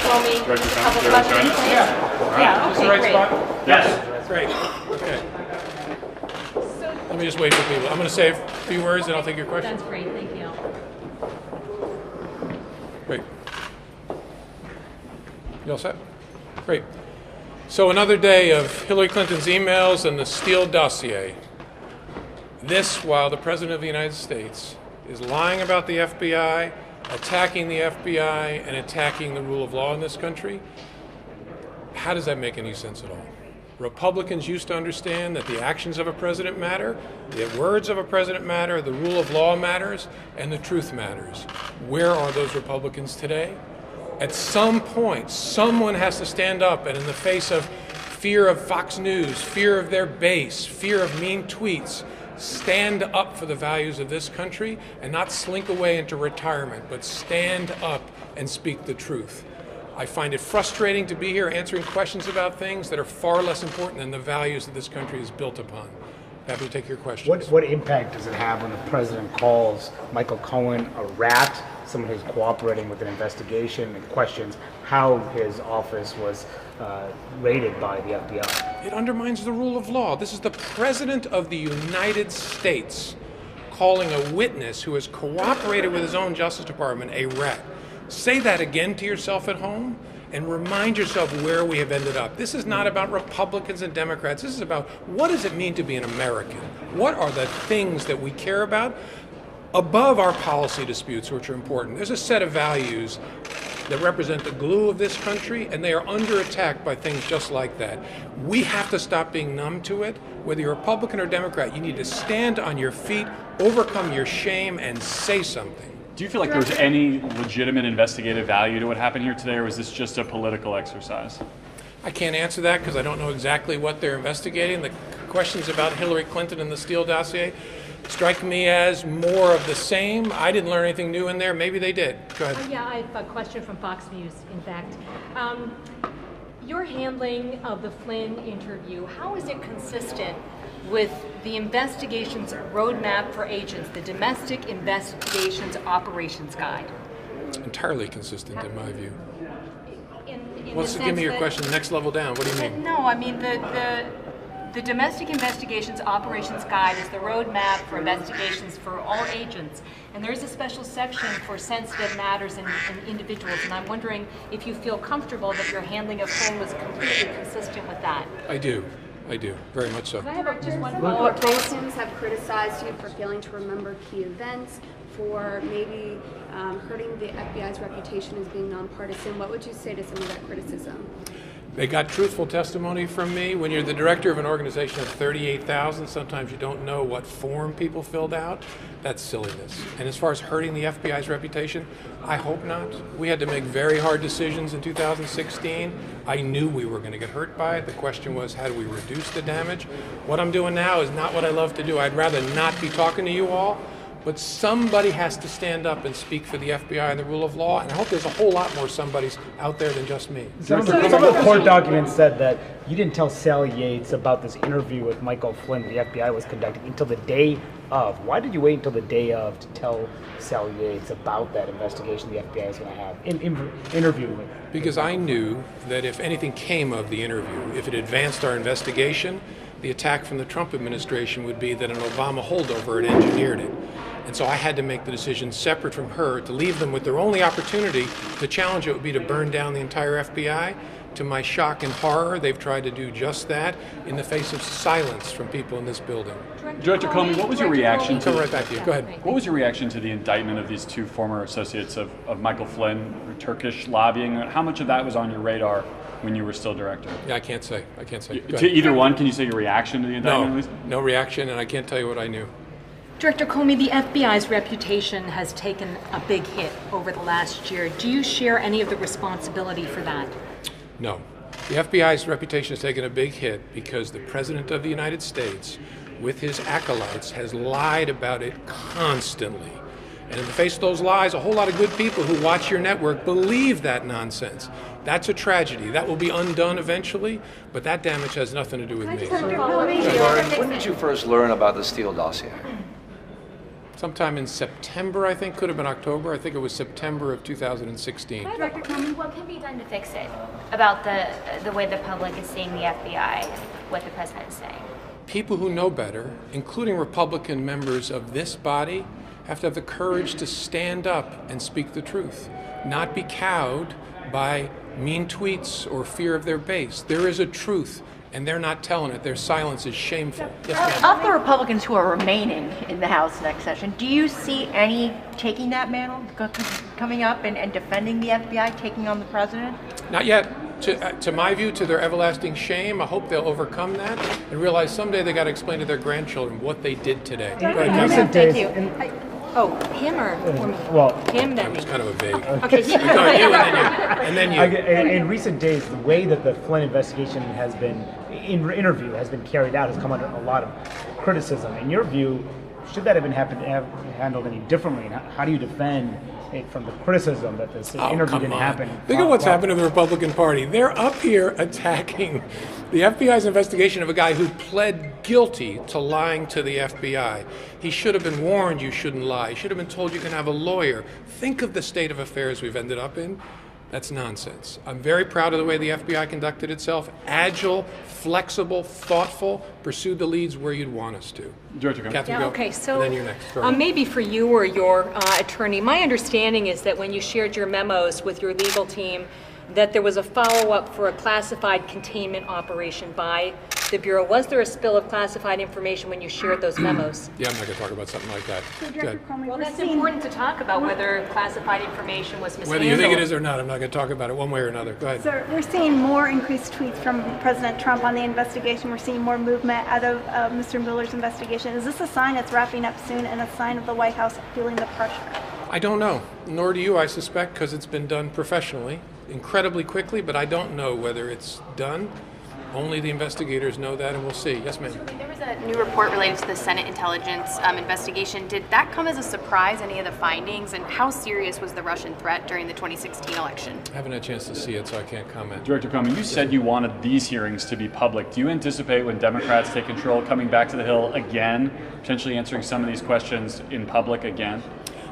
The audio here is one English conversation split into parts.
Comey, a Director couple Comey, questions, Director please? Yeah, Is this the okay, right great. spot? Yes. Great. Okay. Let me just wait for people. I'm going to say a few words and I'll take your question. That's great, thank you. Great. You all set? Great. So another day of Hillary Clinton's emails and the Steele dossier. This while the President of the United States is lying about the FBI, attacking the FBI, and attacking the rule of law in this country. How does that make any sense at all? Republicans used to understand that the actions of a president matter, the words of a president matter, the rule of law matters, and the truth matters. Where are those Republicans today? At some point, someone has to stand up and in the face of fear of Fox News, fear of their base, fear of mean tweets, stand up for the values of this country and not slink away into retirement, but stand up and speak the truth. I find it frustrating to be here answering questions about things that are far less important than the values that this country is built upon. Happy to take your questions. What impact does it have when the president calls Michael Cohen a rat, someone who's cooperating with an investigation, and questions how his office was raided by the FBI? It undermines the rule of law. This is the President of the United States calling a witness who has cooperated with his own Justice Department a rat. Say that again to yourself at home and remind yourself where we have ended up. This is not about Republicans and Democrats. This is about what does it mean to be an American? What are the things that we care about above our policy disputes, which are important? There's a set of values that represent the glue of this country, and they are under attack by things just like that. We have to stop being numb to it. Whether you're Republican or Democrat, you need to stand on your feet, overcome your shame, and say something. Do you feel like there was any legitimate investigative value to what happened here today, or was this just a political exercise? I can't answer that because I don't know exactly what they're investigating. The questions about Hillary Clinton and the Steele dossier strike me as more of the same. I didn't learn anything new in there. Maybe they did. Go ahead. Yeah, I have a question from Fox News, in fact. Your handling of the Flynn interview, how is it consistent with the investigation's roadmap for agents, the Domestic Investigations Operations Guide? Entirely consistent in my view. In Let's give me your question next level down. What do you mean? No, I mean the Domestic Investigations Operations Guide is the roadmap for investigations for all agents, and there's a special section for sensitive matters and individuals, and I'm wondering if you feel comfortable that your handling of Flynn was completely consistent with that. I do, very much so. I have just one Follow-up. Republicans have criticized you for failing to remember key events, for maybe hurting the FBI's reputation as being nonpartisan. What would you say to some of that criticism? They got truthful testimony from me. When you're the director of an organization of 38,000, sometimes you don't know what form people filled out. That's silliness. And as far as hurting the FBI's reputation, I hope not. We had to make very hard decisions in 2016. I knew we were going to get hurt by it. The question was, how do we reduce the damage? What I'm doing now is not what I love to do. I'd rather not be talking to you all. But somebody has to stand up and speak for the FBI and the rule of law, and I hope there's a whole lot more somebodies out there than just me. Some of the court documents said that you didn't tell Sally Yates about this interview with Michael Flynn the FBI was conducting until the day of. Why did you wait until the day of to tell Sally Yates about that investigation the FBI is going to have, interviewing with her? Because I knew that if anything came of the interview, if it advanced our investigation, the attack from the Trump administration would be that an Obama holdover had engineered it. And so I had to make the decision separate from her to leave them with their only opportunity to challenge it would be to burn down the entire FBI. To my shock and horror, they've tried to do just that in the face of silence from people in this building. Director Comey, what was your reaction Come right back to you. Go ahead. What was your reaction to the indictment of these two former associates of Michael Flynn, Turkish lobbying? How much of that was on your radar when you were still director? Yeah, I can't say. To either one, can you say your reaction to the indictment at least? No reaction, and I can't tell you what I knew. Director Comey, the FBI's reputation has taken a big hit over the last year. Do you share any of the responsibility for that? No. The FBI's reputation has taken a big hit because the President of the United States, with his acolytes, has lied about it constantly. And in the face of those lies, a whole lot of good people who watch your network believe that nonsense. That's a tragedy. That will be undone eventually, but that damage has nothing to do with me. When did you first learn about the Steele dossier? sometime in September, I think, could have been October. I think it was September of 2016. Director Comey, what can be done to fix it about the way the public is seeing the FBI and what the president is saying? People who know better, including Republican members of this body, have to have the courage to stand up and speak the truth, not be cowed by mean tweets or fear of their base. There is a truth, and they're not telling it. Their silence is shameful. Yes, ma'am. Of the Republicans who are remaining in the House next session, do you see any taking that mantle, coming up and defending the FBI, taking on the president? Not yet. To my view, to their everlasting shame, I hope they'll overcome that and realize someday they got to explain to their grandchildren what they did today. Go ahead, In Councilman. recent Thank days, you. Oh, him or me? well, Him, That then me. was kind of a vague. Okay, Go ahead, you, and then you. in recent days, the way that the Flynn investigation has been, interview has been carried out has come under a lot of criticism. In your view, should that have been handled any differently? And how do you defend it from the criticism that this interview come didn't on. happen? Think of what's happened to the Republican Party. They're up here attacking the FBI's investigation of a guy who pled guilty to lying to the FBI. He should have been warned you shouldn't lie. He should have been told you can have a lawyer. Think of the state of affairs we've ended up in. That's nonsense. I'm very proud of the way the FBI conducted itself. Agile, flexible, thoughtful, pursued the leads where you'd want us to. Director Comey. Catherine, Yeah, go. okay, so And then you're next. Sorry. maybe for you or your attorney, my understanding is that when you shared your memos with your legal team, that there was a follow-up for a classified containment operation by the Bureau. Was there a spill of classified information when you shared those memos? Yeah, I'm not going to talk about something like that. So, Go Director ahead. Comey, Well, we're that's seeing, important to talk about whether classified information was mishandled. Whether you think it is or not, I'm not going to talk about it one way or another. Go ahead. So we're seeing more increased tweets from President Trump on the investigation. We're seeing more movement out of Mr. Mueller's investigation. Is this a sign it's wrapping up soon and a sign of the White House feeling the pressure? I don't know, nor do you, I suspect, because it's been done professionally, incredibly quickly, but I don't know whether it's done. Only the investigators know that, and we'll see. Yes, ma'am. There was a new report related to the Senate intelligence investigation. Did that come as a surprise, any of the findings? And how serious was the Russian threat during the 2016 election? I haven't had a chance to see it, so I can't comment. Director Comey, you said you wanted these hearings to be public. Do you anticipate when Democrats take control coming back to the Hill again, potentially answering some of these questions in public again?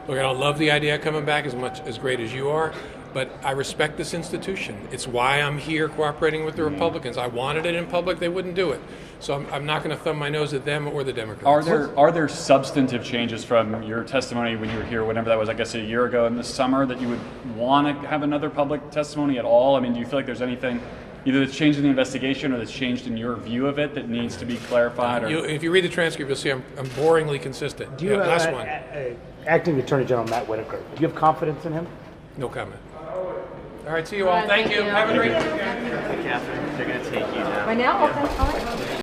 Look, I don't love the idea of coming back as great as you are, but I respect this institution. It's why I'm here cooperating with the Republicans. I wanted it in public, they wouldn't do it. So I'm not going to thumb my nose at them or the Democrats. Are there substantive changes from your testimony when you were here, whenever that was, I guess, a year ago in the summer, that you would want to have another public testimony at all? I mean, do you feel like there's anything either that's changed in the investigation or that's changed in your view of it that needs to be clarified? Or? If you read the transcript, you'll see I'm boringly consistent. Do you, last one. Acting Attorney General Matt Whitaker, do you have confidence in him? No comment. All right, see you all. Thank you. Have a great weekend. Catherine, they're going to take you now. Right now? Okay, all right.